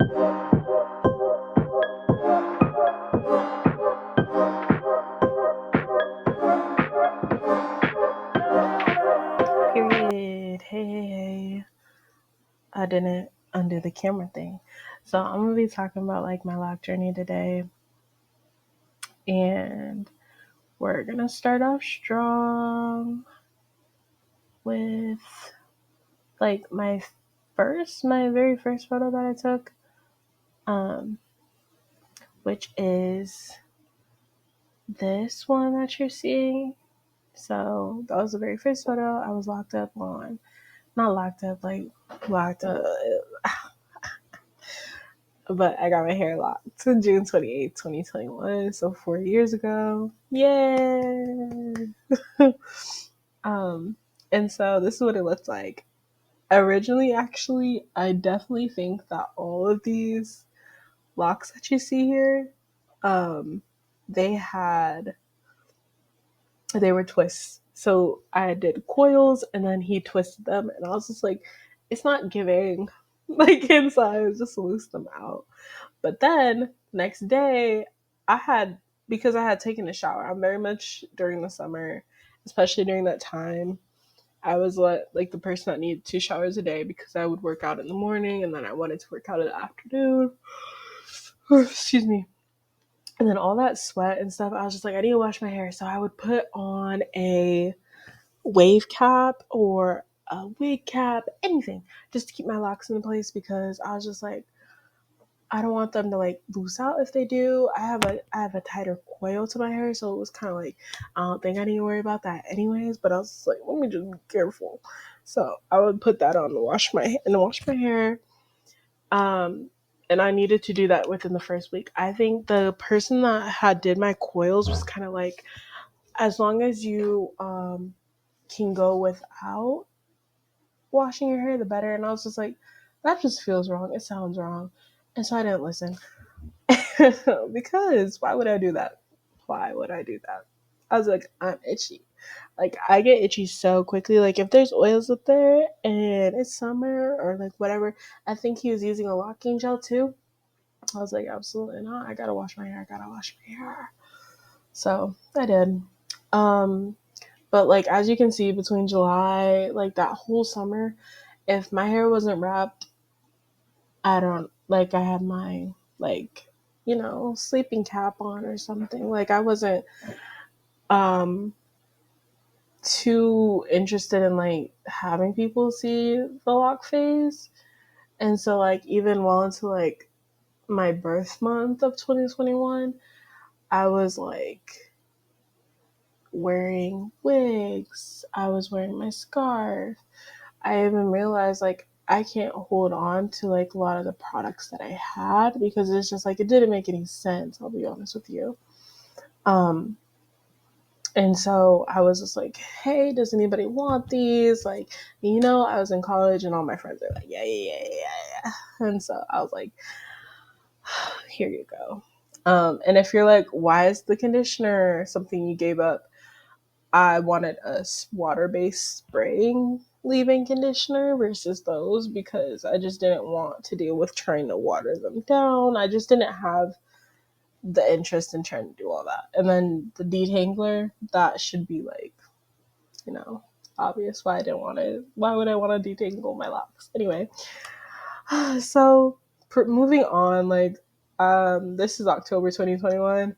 Period. Hey. I didn't undo the camera thing. So I'm gonna be talking about like my lock journey today. And we're gonna start off strong with like my very first photo that I took. Um, which is this one that you're seeing. So that was the very first photo. I was locked up on, not locked up, like locked up, but I got my hair locked June 28th, 2021. So 4 years ago. Yay! um, and so this is what it looked like. Originally, actually, I definitely think that all of these locks that you see here, um, they had they were twists. So I did coils and then he twisted them and I was just like, it's not giving like inside, I just loosed them out. But then next day because I had taken a shower. I'm very much during the summer, especially during that time, I was like the person that needed 2 showers a day because I would work out in the morning and then I wanted to work out in the afternoon. Excuse me. And then all that sweat and stuff, I was just like, I need to wash my hair. So I would put on a wave cap or a wig cap, anything, just to keep my locks in place because I was just like, I don't want them to like loose out if they do. I have a tighter coil to my hair, so it was kind of like I don't think I need to worry about that anyways. But I was just like, let me just be careful. So I would put that on to wash my hair. Um, and I needed to do that within the first week. I think the person that had did my coils was kind of like, as long as you can go without washing your hair, the better. And I was just like, that just feels wrong. It sounds wrong. And so I didn't listen. Because why would I do that? Why would I do that? I was like, I'm itchy. Like, I get itchy so quickly. Like, if there's oils up there and it's summer or like whatever, I think he was using a locking gel too. I was like, absolutely not. I gotta wash my hair. I gotta wash my hair. So I did. Um, but like, as you can see, between July, like that whole summer, if my hair wasn't wrapped, I don't like I had my like, sleeping cap on or something. Like I wasn't um too interested in like having people see the lock phase. And so like even well into like my birth month of 2021, I was like wearing wigs. I was wearing my scarf. I even realized like I can't hold on to like a lot of the products that I had because it's just like it didn't make any sense, I'll be honest with you. Um and so I was just like, hey, does anybody want these? Like, I was in college and all my friends are like, yeah, yeah, yeah, yeah, yeah. And so I was like, here you go. And if you're like, why is the conditioner something you gave up? I wanted a water-based spraying leave-in conditioner versus those because I just didn't want to deal with trying to water them down. I just didn't have the interest in trying to do all that. And then the detangler, that should be like, you know, obvious why I didn't want to. Why would I want to detangle my locks? Anyway, so moving on, like, this is October 2021.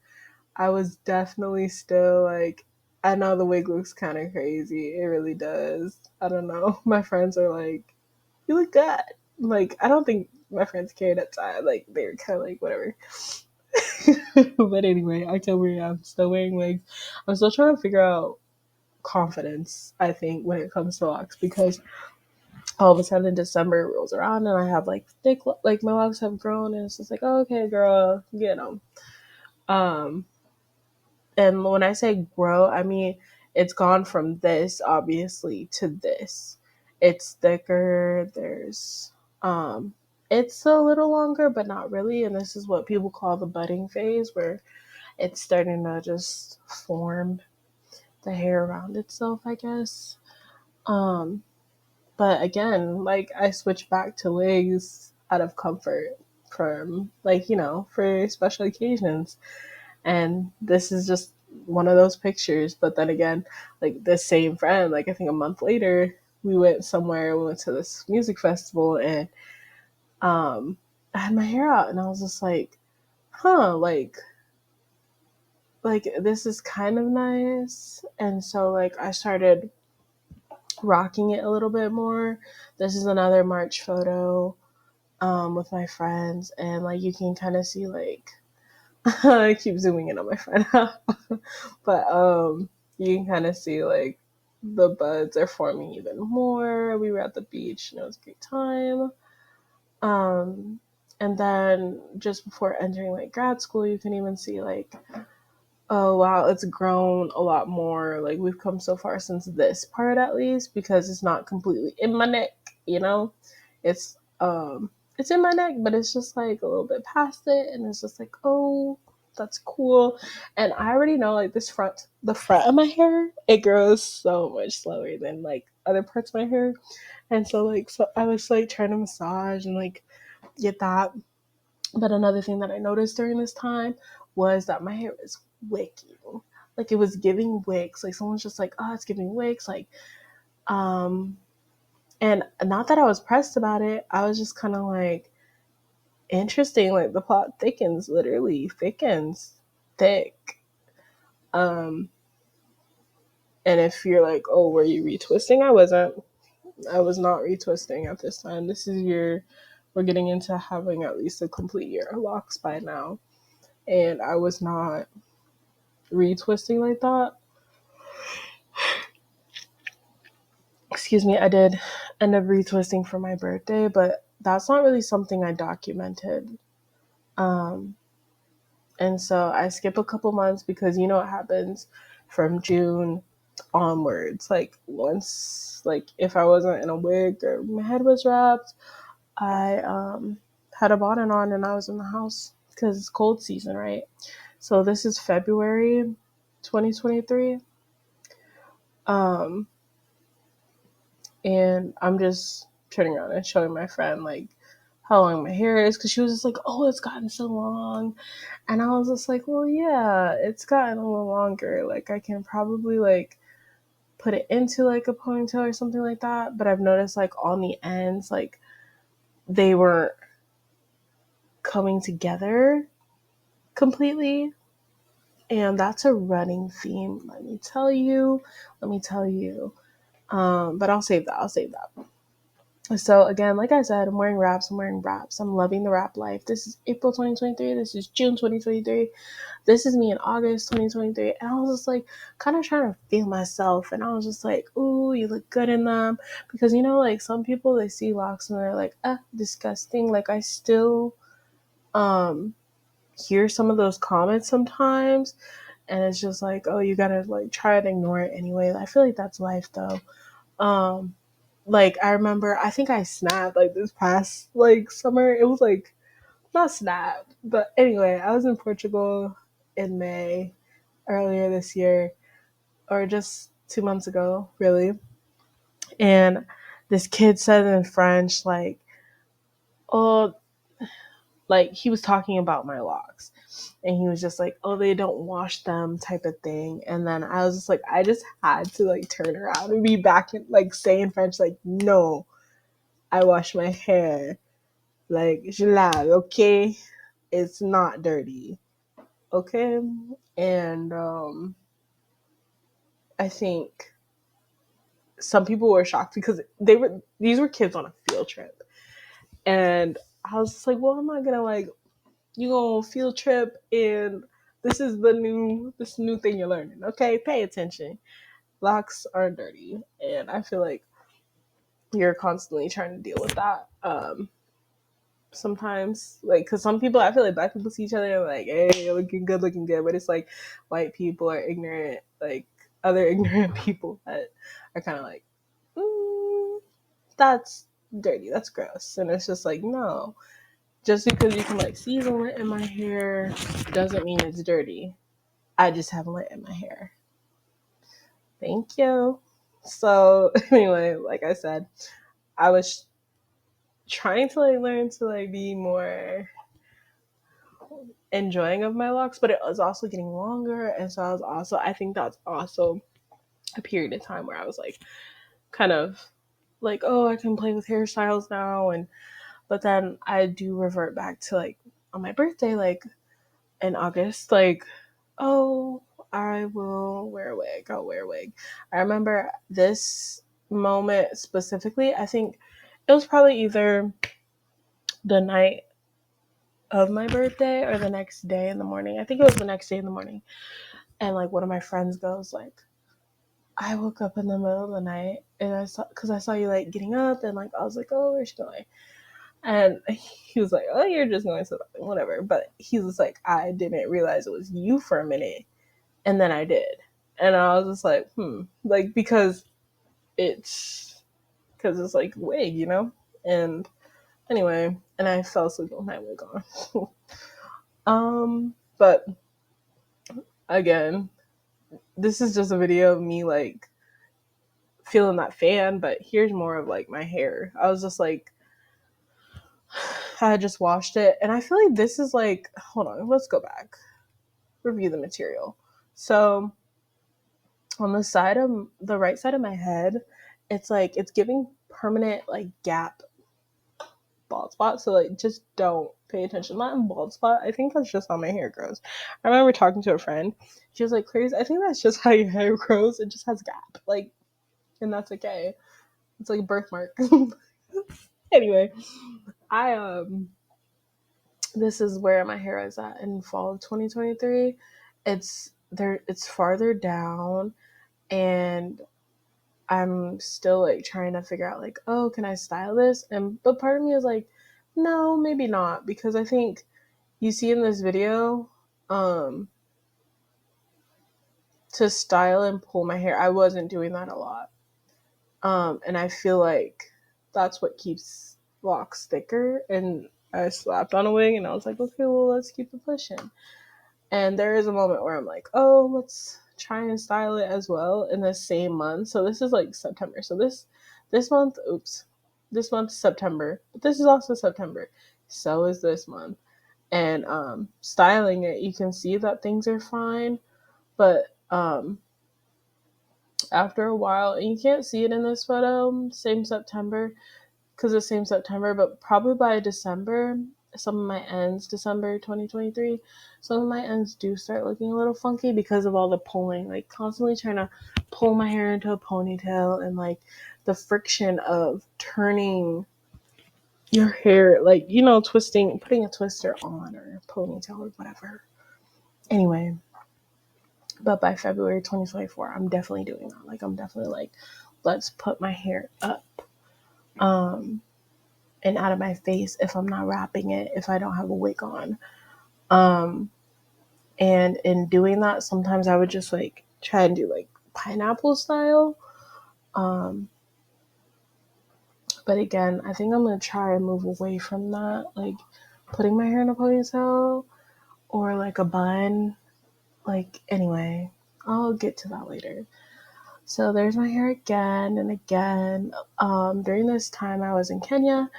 I was definitely still like, I know the wig looks kind of crazy. It really does. I don't know. My friends are like, you look good. Like, I don't think my friends cared at the time. Like, they were kind of like, whatever. But anyway, October, yeah, I'm still wearing wigs. I'm still trying to figure out confidence, I think, when it comes to locks because all of a sudden December rolls around and I have like thick, like my locks have grown and it's just like, oh, okay, girl, get them. Um, And when I say grow, I mean it's gone from this obviously to this. It's thicker. Um it's a little longer, but not really. And this is what people call the budding phase, where it's starting to just form the hair around itself, I guess. Um, but again, like I switched back to wigs out of comfort. from like, for special occasions. And this is just one of those pictures. But then again, like the same friend, like I think a month later, we went somewhere, we went to this music festival, and I had my hair out and I was just like, huh, like this is kind of nice. And so like I started rocking it a little bit more. This is another March photo with my friends, and like you can kind of see like I keep zooming in on my friend, but you can kind of see like the buds are forming even more. We were at the beach and it was a great time. Um, and then just before entering like grad school, you can even see like, oh wow, it's grown a lot more. Like we've come so far since this part at least, because it's not completely in my neck, you know? It's it's in my neck, but it's just like a little bit past it, and it's just like, oh, that's cool. And I already know like the front of my hair, it grows so much slower than like other parts of my hair. And so I was like trying to massage and like get that. But another thing that I noticed during this time was that my hair is wicking. Like it was giving wicks. Like someone's just like, oh, it's giving wicks. Like, um, and not that I was pressed about it. I was just kind of like, interesting. Like the plot thickens, literally thickens, thick. Um, and if you're like, oh, were you retwisting? I wasn't. I was not retwisting at this time. We're getting into having at least a complete year of locks by now. And I was not retwisting like that. Excuse me, I did end up retwisting for my birthday, but that's not really something I documented. Um, and so I skip a couple months because you know what happens from June onwards. Like once, like if I wasn't in a wig or my head was wrapped, I had a bonnet on and I was in the house because it's cold season, right? So this is February 2023. Um, and I'm just turning around and showing my friend like how long my hair is, because she was just like, oh, it's gotten so long. And I was just like, well, yeah, it's gotten a little longer. Like I can probably like put it into like a ponytail or something like that. But I've noticed like on the ends, like they weren't coming together completely. And that's a running theme, let me tell you. Let me tell you. But I'll save that. I'll save that. So again, like I said, I'm wearing wraps. I'm wearing wraps. I'm loving the wrap life. This is April 2023. This is June 2023. This is me in August 2023. And I was just like kind of trying to feel myself. And I was just like, ooh, you look good in them. Because you know, like some people, they see locks and they're like, disgusting. Like I still hear some of those comments sometimes. And it's just like, oh, you gotta like try and ignore it anyway. I feel like that's life though. Um, like I remember, I think I snapped like this past like summer. It was like not snapped, but anyway, I was in Portugal in May earlier this year, or just 2 months ago, really. And this kid said in French, like, oh, like he was talking about my locks. And he was just like, oh, they don't wash them type of thing. And then I was just like, I just had to like turn around and be back and like say in French, like, no, I wash my hair. Like, je lave, okay? It's not dirty, okay? And I think some people were shocked because these were kids on a field trip. And I was just like, well, I'm not gonna like, you go on a field trip and this new thing you're learning, okay? Pay attention. Locks are dirty, and I feel like you're constantly trying to deal with that. Sometimes, like, because some people, I feel like black people see each other and like, hey, looking good, but it's like white people are ignorant, like other ignorant people that are kind of like, that's dirty, that's gross, and it's just like, no, just because you can like see the lint in my hair doesn't mean it's dirty. I just have lint in my hair. Thank you. So anyway, like I said, I was trying to like learn to like be more enjoying of my locks, but it was also getting longer. And so I think that's also a period of time where I was like, kind of like, oh, I can play with hairstyles now. And, but then I do revert back to like on my birthday, like in August, like, oh, I will wear a wig. I'll wear a wig. I remember this moment specifically. I think it was probably either the night of my birthday or the next day in the morning. I think it was the next day in the morning. And like one of my friends goes like, I woke up in the middle of the night and I saw you like getting up and like I was like, oh, where's she going? And he was like, oh, you're just going to whatever. But he was like, I didn't realize it was you for a minute. And then I did. And I was just like, like, it's like wig, you know? And anyway, and I fell asleep with my wig on. But again, this is just a video of me like feeling that fan, but here's more of like my hair. I was just like, I had just washed it, and I feel like this is like, hold on, let's go back, review the material. So on the right side of my head, it's like it's giving permanent like gap bald spot. So like just don't pay attention. Not in bald spot. I think that's just how my hair grows. I remember talking to a friend. She was like, Clarice, I think that's just how your hair grows. It just has gap. Like, and that's okay. It's like a birthmark. Anyway, I this is where my hair is at in fall of 2023. It's farther down, and I'm still like trying to figure out like, oh, can I style this? And but part of me is like, no, maybe not, because I think you see in this video, to style and pull my hair, I wasn't doing that a lot. And I feel like that's what keeps locks thicker. And I slapped on a wig and I was like, okay, well, let's keep it pushing. And there is a moment where I'm like, oh, let's try and style it as well in the same month. So this is like September. So this month, this month September, but this is also September. So is this month. And styling it, you can see that things are fine, but after a while, and you can't see it in this photo, same September, because it's same September, but probably by December, some of my ends, December 2023, some of my ends do start looking a little funky because of all the pulling, like constantly trying to pull my hair into a ponytail, and like the friction of turning your hair, like, you know, twisting, putting a twister on or a ponytail or whatever. Anyway, but by February 2024, I'm definitely doing that. Like, I'm definitely like, let's put my hair up. And out of my face if I'm not wrapping it, if I don't have a wig on. And in doing that, sometimes I would just like try and do like pineapple style. But again, I think I'm gonna try and move away from that, like putting my hair in a ponytail or like a bun. Like, anyway, I'll get to that later. So there's my hair again and again. During this time, I was in Kenya,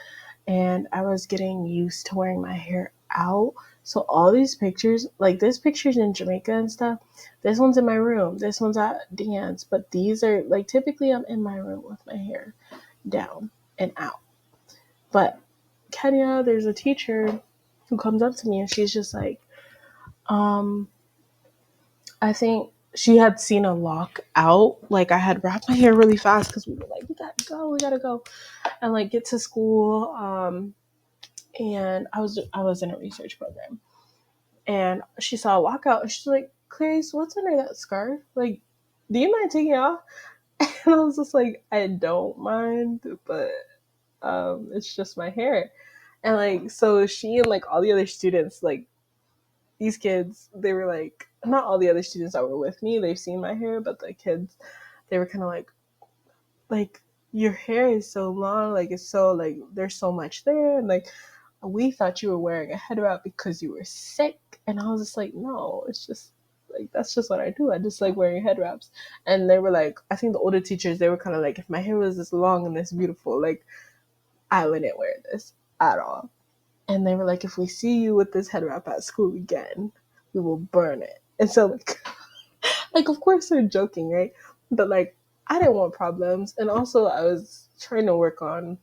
and I was getting used to wearing my hair out. So all these pictures, like this picture's in Jamaica and stuff. This one's in my room. This one's at dance. But these are like, typically I'm in my room with my hair down and out. But Kenya, there's a teacher who comes up to me and she's just like, I think she had seen a lock out. Like, I had wrapped my hair really fast because we were like, we gotta go, and like get to school. And I was in a research program, and she saw a lockout, and she's like, Clarice, what's under that scarf? Like, do you mind taking it off? And I was just like, I don't mind, but it's just my hair. And like, so she and like all the other students, like these kids, they were like, not all the other students that were with me, they've seen my hair, but the kids, they were kind of like your hair is so long, like it's so like there's so much there, and like we thought you were wearing a head wrap because you were sick. And I was just like, no, it's just like, that's just what I do. I just like wearing head wraps. And they were like, I think the older teachers, they were kind of like, if my hair was this long and this beautiful, like I wouldn't wear this at all. And they were like, if we see you with this head wrap at school again, we will burn it. And so like of course they're joking, right? But like I didn't want problems. And also I was trying to work on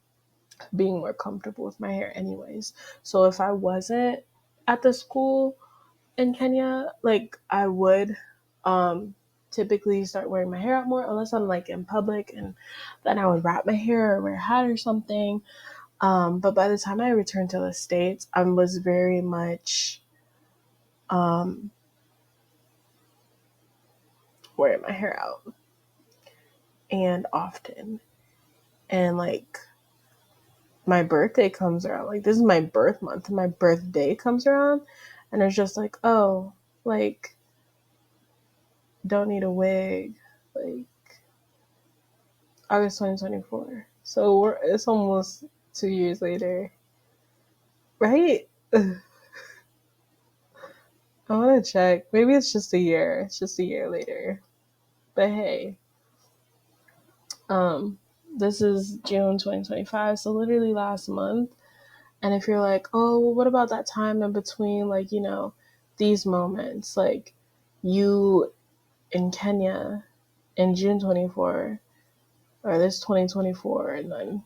being more comfortable with my hair anyways. So if I wasn't at the school in Kenya, like I would typically start wearing my hair out more unless I'm like in public, and then I would wrap my hair or wear a hat or something. But by the time I returned to the States, I was very much um, wearing my hair out and often. And like my birthday comes around, like this is my birth month, and my birthday comes around, and it's just like, oh, like don't need a wig, like August 2024. So it's almost 2 years later, right? I want to check. Maybe it's just a year. It's just a year later. But hey, um, this is June 2025, so literally last month. And if you're like, oh, well, what about that time in between, like, you know, these moments, like you in Kenya in June 24, or this 2024, and then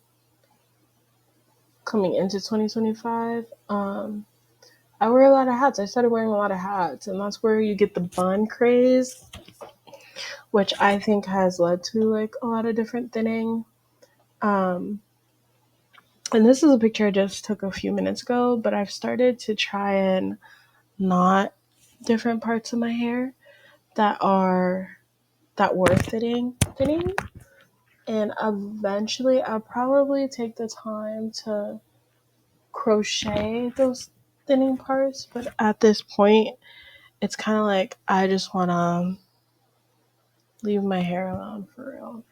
coming into 2025, I wear a lot of hats. I started wearing a lot of hats, and that's where you get the bun craze, which I think has led to like a lot of different thinning. Um, and this is a picture I just took a few minutes ago, but I've started to try and knot different parts of my hair that were thinning, and eventually I'll probably take the time to crochet those thinning parts. But at this point, it's kind of like I just want to leave my hair alone for real.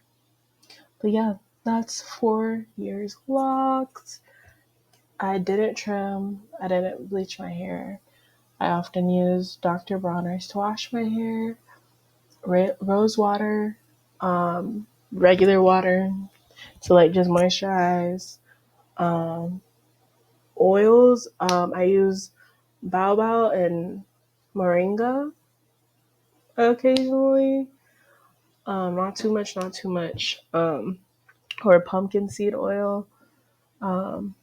But yeah, that's 4 years locked. I didn't trim. I didn't bleach my hair. I often use Dr. Bronner's to wash my hair, rose water, regular water to like just moisturize. Um, Oils, I use baobab and moringa occasionally. Not too much, not too much. Or pumpkin seed oil. Um,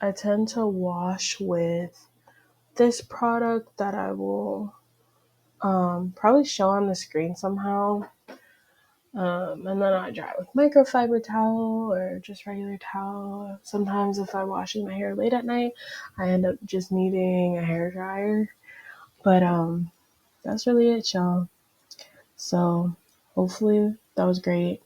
I tend to wash with this product that I will probably show on the screen somehow. And then I dry it with microfiber towel or just regular towel. Sometimes if I'm washing my hair late at night, I end up just needing a hair dryer. But that's really it, y'all. So hopefully that was great.